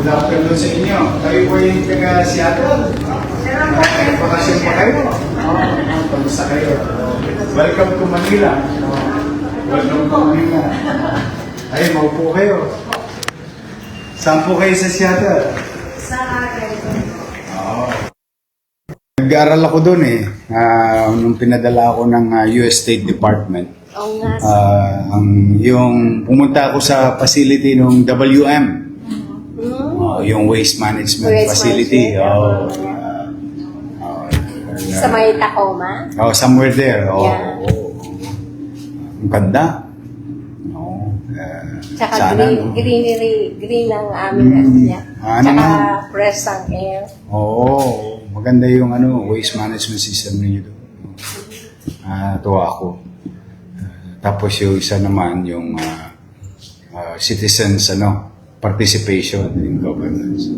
Good afternoon sa inyo. Kayo po yung taga Seattle. Bakasyon pa kayo. Kamusta kayo? Welcome to Manila. Welcome to Manila. Ay, maupo kayo. Saan po kayo sa Seattle? Sa akin. Nag-aaral ako doon eh. Nung pinadala ako ng US State Department. Oo nga. Yung pumunta ako sa facility ng WM. Yung waste management Waste facility. management. Sa may Tacoma? Somewhere there. Yeah. Ang ganda. Tsaka green ang aming niya. Ano Tsaka nga? fresh ang air. Maganda yung waste management system ninyo doon. Tuwa ako. Tapos yung isa naman, yung citizens participation in governance.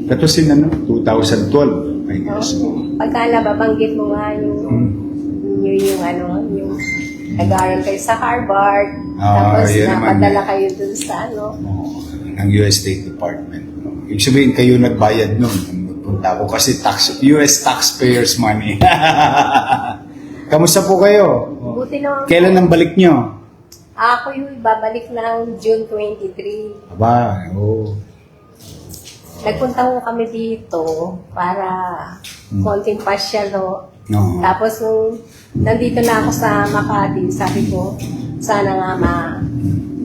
That was in 2012, I guess. Pagka nababanggit mo nga yung nag-aaral kayo sa Harvard, tapos yun naman, napadala kayo dun sa ng US State Department. Ibig sabihin, kayo nagbayad nun. Nagpunta ako kasi US taxpayers money. Kamusta po kayo? Buti naman. Kailan ang balik nyo? Ako yung babalik ng June 23. Aba, Nagpunta ko kami dito para konting pasyal, no? Tapos nung nandito na ako sa Makati, sabi ko, sana nga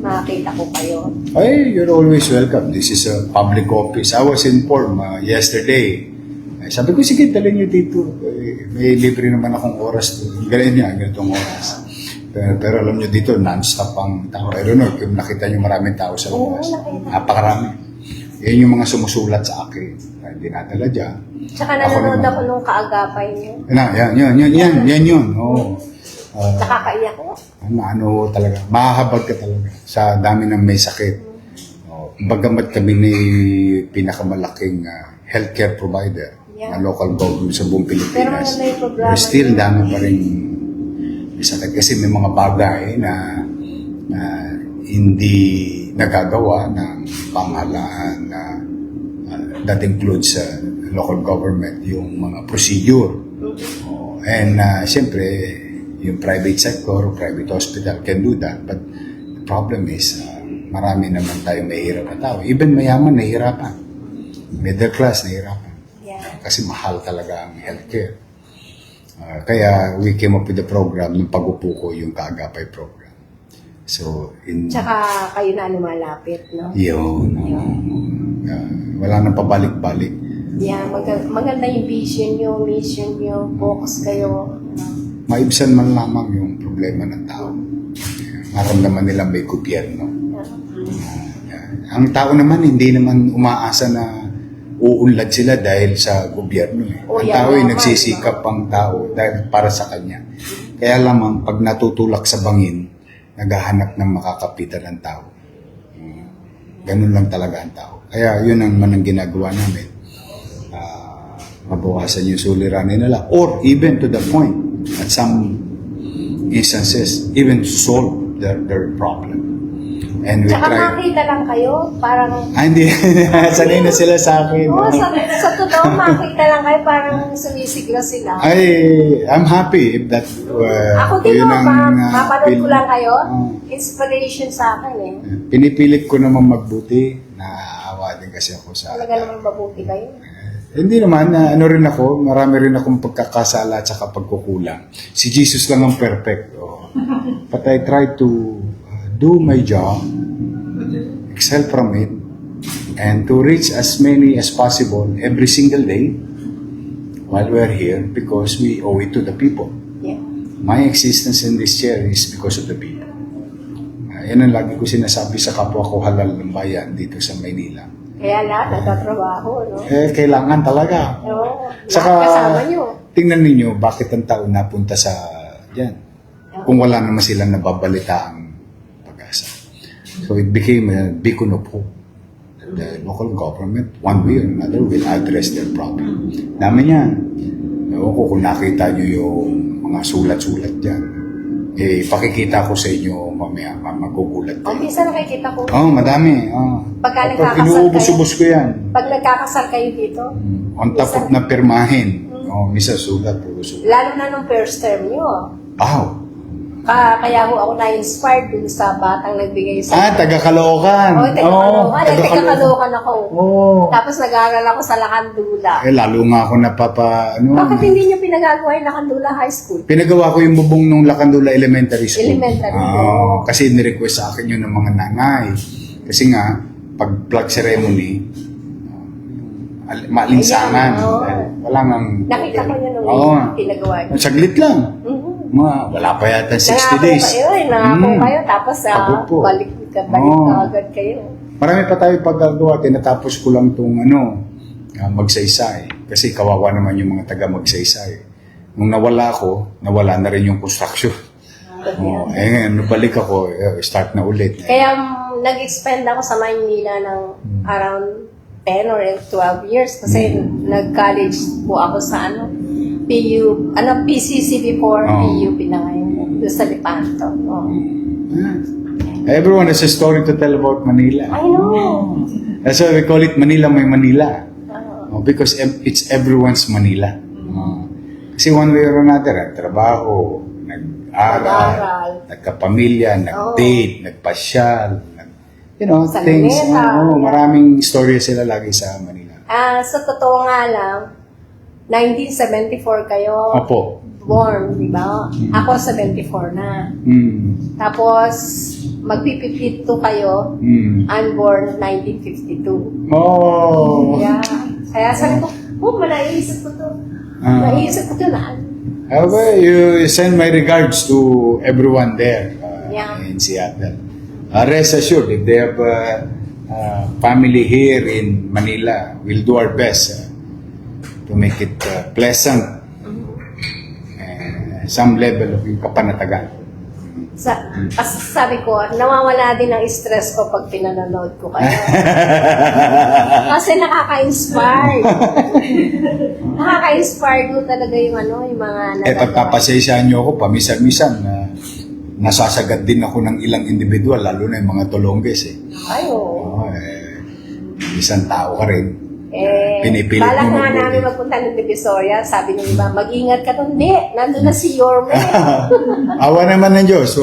makita ko kayo. Ay, you're always welcome. This is a public office. I was informed yesterday. Sabi ko, sige, dali nyo dito. May libre naman akong oras. Ganitong oras. Pero alam nyo dito, non-stop ang tao. I don't know, kung nakita nyo maraming tao sa labas. Napakarami. Yan yung mga sumusulat sa akin. Hindi natala dyan. Tsaka nanonood ako nung kaagapay niyo. Yan yun. Tsaka kaiyak ko. Talaga. Mahahabag ka talaga sa dami ng may sakit. Bagamat kami ni pinakamalaking healthcare provider na local government sa buong Pilipinas. Pero may programa. Still, dami pa rin may sakit. Kasi may mga bagay na hindi nagagawa ng pamahalaan that includes local government, yung mga procedure. And siyempre, yung private sector, private hospital can do that. But the problem is, marami naman tayo mahihirap na tao. Even mayaman, nahihirapan. Middle class, nahihirapan. Yeah. Kasi mahal talaga ang healthcare. Kaya we came up with the program, ng pag-upo ko, yung kaagapay program. So, Tsaka kayo na lumalapit, no? Yun. Wala nang pabalik-balik. Yeah, maganda yung vision nyo, mission nyo, focus kayo. Maibsan man lamang yung problema ng tao. Maramdaman nila may gobyerno. Ang tao naman, hindi naman umaasa na uunlad sila dahil sa gobyerno. Ang tao ay nagsisikap ang tao dahil para sa kanya. Kaya lamang, pag natutulak sa bangin, naghahanap ng makakapitan ng tao. Ganun lang talaga ang tao. Kaya yun ang ginagawa namin. Mabawasan yung suliranin nila. Or even to the point, at some instances, even to solve their problem. And we Tsaka try... makita lang kayo, parang... Hindi. Sanay na sila sa akin. Oo, sa totoo, makita lang kayo, parang sumisigla sila. I'm happy if that... Ako din yun mo, ang, mapanood ko lang kayo. Inspiration sa akin eh. Pinipilit ko naman magbuti. Naaawa din kasi ako sa... Talaga naman mabuti kayo. Hindi naman, rin ako, marami rin akong pagkakasala at saka pagkukulang. Si Jesus lang ang perfect. But I try to do my job, excel from it, and to reach as many as possible every single day while we're here because we owe it to the people. Yeah. My existence in this chair is because of the people. Yan ang lagi ko sinasabi sa kapwa ko halal ng bayan dito sa Maynila. Kaya lahat nagtatrabaho, no? Kailangan talaga. No, Saka, lahat kasama nyo. tingnan ninyo bakit ang tao napunta sa yan. Kung wala naman silang nababalitaang pag-asa. So it became a beacon of hope. The local government, one way or another, will address their problem. Dami yan. Ewan ko kung nakita nyo yung mga sulat-sulat dyan. pakikita ko sa inyo mamaya, magugulat Ang kayo. minsan nakikita ko, Madami. Pagka Kapag nagkakasal inuubos-ubos ko yan. pag nagkakasal kayo dito, On top of na pirmahin. Misa sulat, puro sulat. lalo na nung first term nyo, kaya ho ako na-inspired dun sa batang nagbigay sa... taga-Caloocan. Taga-Caloocan ako. Oo. Tapos nag-aaral ako sa Lakandula. Lalo nga ako Bakit hindi nyo pinagagawa yung Lakandula High School? Pinagawa ko yung bubong nung Lakandula Elementary School. Elementary. Kasi nirequest sa akin yun ng mga nanay. Kasi nga, pag plug ceremony, maalinsangan. Ayan, Wala nang... Nakita ko yun nung pinagawa nyo. Saglit lang. Wala pa yata 60 days. Nangako kayo, tapos balik ka agad kayo. Marami pa tayo paggagawa. Tinatapos ko lang itong magsaysay. Kasi kawawa naman yung mga taga magsaysay. Nung nawala ako, nawala na rin yung construction. Balik ako, start na ulit. Kaya nag-expand ako sa Maynila ng around 10 or 12 years kasi nag-college po ako sa PCC before, PUP na ngayon, doon sa Lepanto. Everyone has a story to tell about Manila. I know. That's why we call it Manila May Manila. Because it's everyone's Manila. Kasi one way or another, trabaho, nag-aral, nagkapamilya, nag-date, nagpasyal, Sa things. Luneta. Maraming story sila lagi sa Manila. Sa totoo nga lang, 1974 kayo Opo. born, di ba? Ako 74 na. Tapos, magpi-52 kayo, unborn 1952. Oh! Yeah. Kaya sabi ko, naisip ko to. Naisip ko to na. Well, you send my regards to everyone there in Seattle. Rest assured, if they have family here in Manila, we'll do our best to make it pleasant. Some level of yung kapanatagan. Kasi sabi ko, nawawala din ang stress ko pag pinanonood ko kayo. Kasi nakaka-inspire. Nakaka-inspire ko talaga yung mga Pagpapasaysaan nyo ako, pamisan-misan, nasasagad din ako ng ilang individual, lalo na yung mga tulongges isang tao ka rin. Pinipilit balak mo nga namin magpunta ng Divisoria, sabi ng iba, mag-ingat ka doon. Hindi, nandun na si Yorme. Awa naman ng Diyos. So,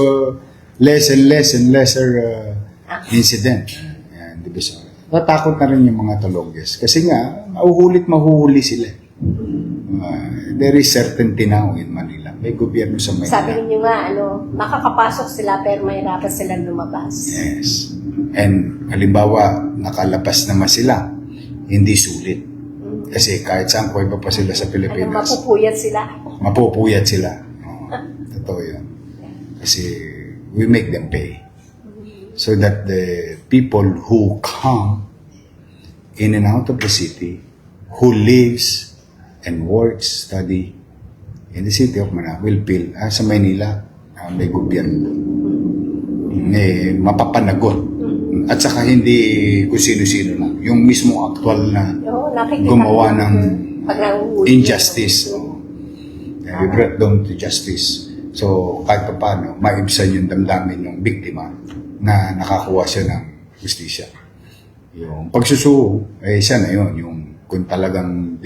less and lesser incident. Yan, Divisoria. Natakot na rin yung mga tulongges. Kasi nga, mahuhuli sila. There is certainty now in Manila. May gobyerno sa Manila. Sabi niyo nga, makakapasok sila pero mahirapan silang lumabas. Yes. And halimbawa, nakalabas naman sila, hindi sulit. Kasi kahit saan ko iba pa sila sa Pilipinas. Mapupuyat sila. Totoo yun. Kasi we make them pay. So that the people who come in and out of the city, who lives and works, study in the city of Manila, will feel, sa Maynila, may gobyerno. May mapapanagot. At saka hindi kung sino-sino lang. Yung mismo actual na gumawa ng injustice. We brought them to justice. So, kahit pa paano, maibsan yung damdamin ng biktima na nakakuha siya ng justisya. Yung pagsusuo, siya na yun. Yung kung talagang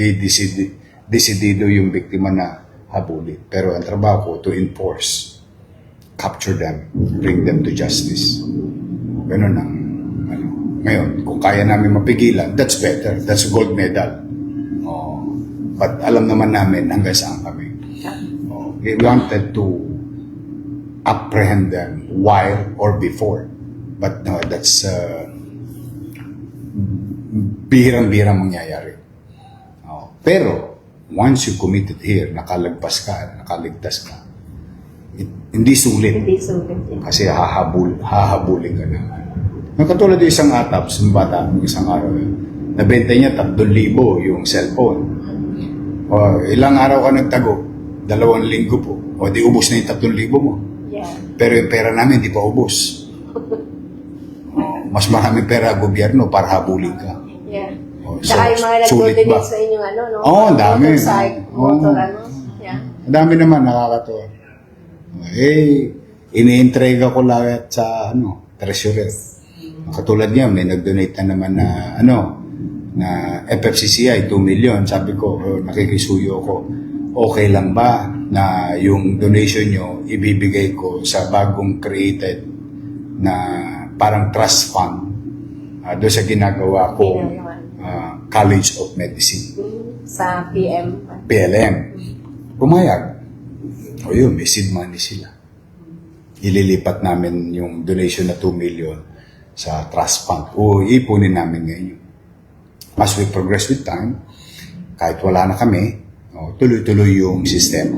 desidido yung biktima na habulin. Pero ang trabaho ko, to enforce, capture them, bring them to justice. Ganun ang ngayon, kung kaya namin mapigilan, that's better. That's gold medal. But alam naman namin hanggang saan kami. We wanted to apprehend them while or before. But no, that's bihirang-bihirang mangyayari. Pero, once you committed here, nakaligtas ka, hindi sulit. Kasi hahabulin ka na. Katulad yung isang ataps, ng bata, ng isang araw, nabenta niya 3,000 yung cellphone. Ilang araw ka nagtago, 2 linggo po. Di ubos na yung 3,000 mo. Yeah. Pero yung pera namin, di pa ubos. Mas maraming pera gobyerno para habulin ka. Yeah. Saka yung mga nag-donate sa inyong ang dami. Motor, Yeah. Ang dami naman, nakakatuwa. Iniintrega ko lahat sa treasurer. Katulad niya, may nag-donate na naman na FFCCI 2 million. Sabi ko, nakikisuyo ko. Okay lang ba na yung donation nyo ibibigay ko sa bagong created na parang trust fund doon sa ginagawa ko College of Medicine Sa PM. PLM. Pumayag. O yun, may seed money sila. Ililipat namin yung donation na 2 million sa trust fund. O ipunin namin ngayon. As we progress with time, kahit wala na kami, tuloy-tuloy yung sistema.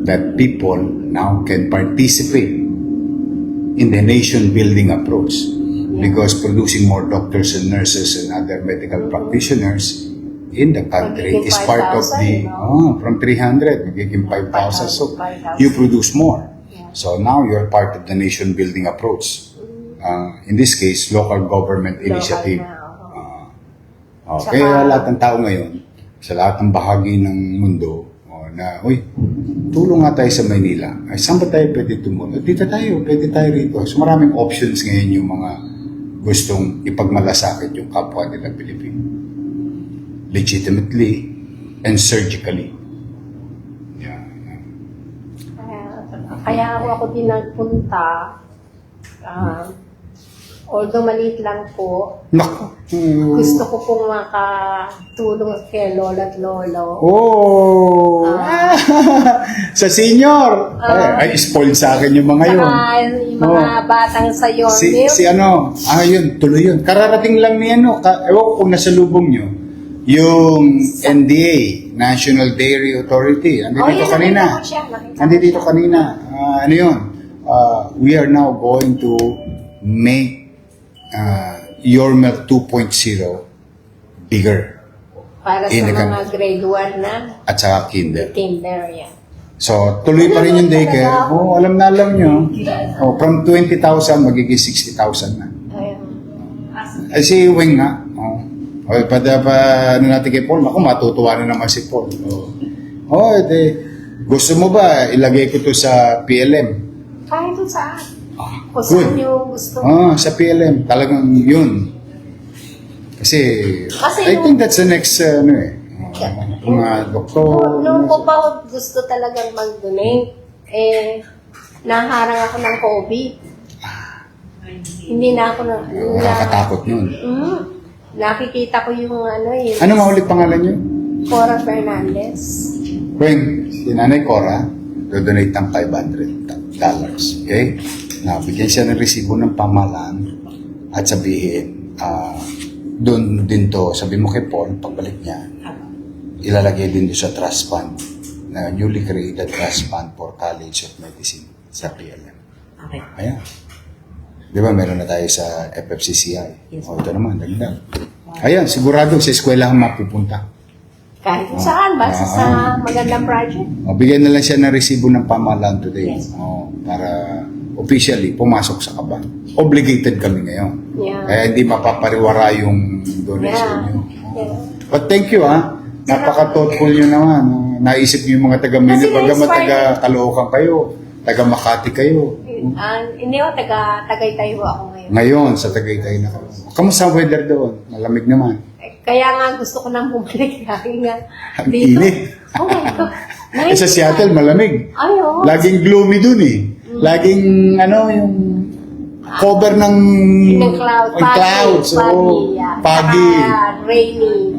That people now can participate in the nation-building approach. Because producing more doctors and nurses and other medical practitioners in the country is part of the, from 300, magiging 5,000. So, you produce more. So now you're part of the nation-building approach. In this case, local government initiative. Kaya lahat ng tao ngayon, sa lahat ng bahagi ng mundo, na, tulong nga tayo sa Maynila. Ay, saan ba tayo pwede tumulong? Dito tayo, pwede tayo rito. So maraming options ngayon yung mga gustong ipagmalasakit yung kapwa nila Pilipino. Legitimately and surgically. Kaya ako din nagpunta, although maliit lang po, gusto ko pong makatulong kay Lola at Lolo. Sa senior! Ay, spoiled sa akin yung mga yun. Yung mga batang sa Yormil. Yun, tuloy yun. Kararating lang ni ewan ko kung nasa lubong nyo, yung NDA, National Dairy Authority. Nandito kanina. Nandito kanina. We are now going to make Your Milk 2.0 bigger. Para sa mga grade 1 na. At saka kinder. Kinder, yan. So, tuloy pa rin yung daycare. Alam nyo. From 20,000, magiging 60,000 na. Ay, si Wing nga. Natin kay Paul. Ako, matutuwa na naman si Paul. Gusto mo ba ilagay ko to sa PLM? Kahit kung saan. Kung saan yung gusto. Sa PLM. Talagang yun. Kasi I think that's the next, mga doktor. Nung ko pa gusto talagang mag-donate, naharang ako ng COVID. Hindi na ako nakakatakot yun. Nakikita ko yung yun. Ano mahulit pangalan nyo? Cora Fernandez. When si Nanay Cora, do-donate ng $500. Okay? Bigyan siya ng resibo ng pamahalaan at sabihin, doon din to, sabi mo kay Paul, pagbalik niya, ilalagay din doon sa trust fund, na newly created trust fund for College of Medicine sa PLM. Okay. Ayan. Di ba, meron na tayo sa FFCCI. Yes. Ito naman, dagdag. Ayan, sigurado sa eskwelahan mapupunta. Kahit saan, basta sa magandang project. Bigyan na lang siya ng resibo ng pamahalaan today. Yes. Para officially pumasok sa kaban. Obligated kami ngayon. Yeah. Kaya hindi mapapariwara yung donation nyo. Yeah. But thank you, Napaka-thoughtful nyo naman. Naisip nyo yung mga taga-Manila. Bagamat taga-Caloocan kayo, taga-Makati kayo. Hindi ako, Tagaytay ako ngayon. Ngayon, sa Tagaytay na kayo. Kamusta ang weather doon? Malamig naman. Kaya nga gusto ko nang bumalik. Lagi nga Ang dito. init. Oh my God. Sa Seattle, malamig. Ayaw. Laging gloomy dun Laging, yung cover ng clouds. Foggy. Rainy.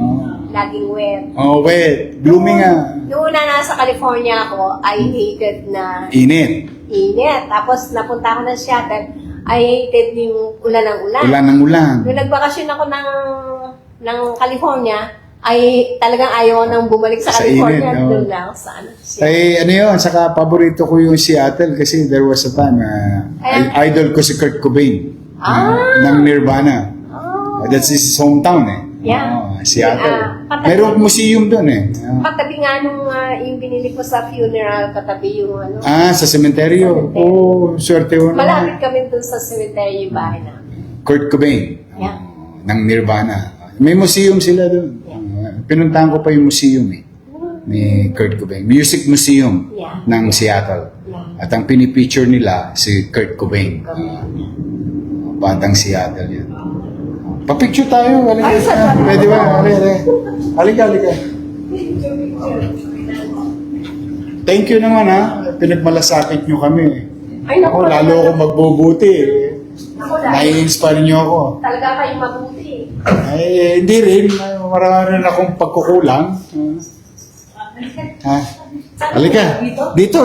Laging wet. Wet. Gloomy nga. Noong una nasa California ako, I hated na Init. Tapos napunta ako ng Seattle, I hated yung ulan ng ulan. Ulan ng ulan. Nung nagbakasyon ako ng California, ay talagang ayaw nang bumalik sa California. Init, Doon lang ako sa yun, saka paborito ko yung Seattle kasi there was a time, idol ko si Kurt Cobain. Ng Nirvana. That's his hometown Yeah. Seattle. Merong museum doon Katabi nga nung yung binili ko sa funeral, katabi yung sa sementeryo. Swerte mo malapit kami doon sa cemetery yung bahay na. Kurt Cobain. Yeah. Ng Nirvana. May museum sila doon. Pinuntahan ko pa yung museum ni Kurt Cobain. Music Museum ng Seattle. At ang pinipicture nila, si Kurt Cobain. Batang Seattle yun. Papicture tayo. Halika. Ay, saan? Pwede ba? Halika. Thank you naman ha. Pinagmalasakit nyo kami. Ay, naku, Ako, lalo ako magbubuti. Ako lang. Nai-inspire nyo ako. Talaga kayo mabuti. Ay, hindi rin. Marami rin akong pagkukulang. Ha? Halika. Dito.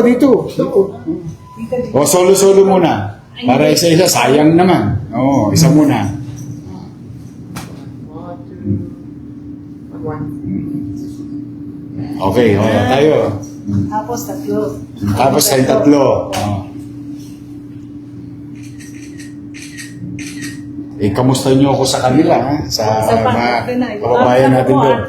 O, solo-solo muna. Para isa-isa, sayang naman. Oo, isa muna. Okay, tayo. Tapos tatlo. Tapos tayong tatlo. Kamusta nyo ako sa kanila, ha? Sa mga kababayan natin doon.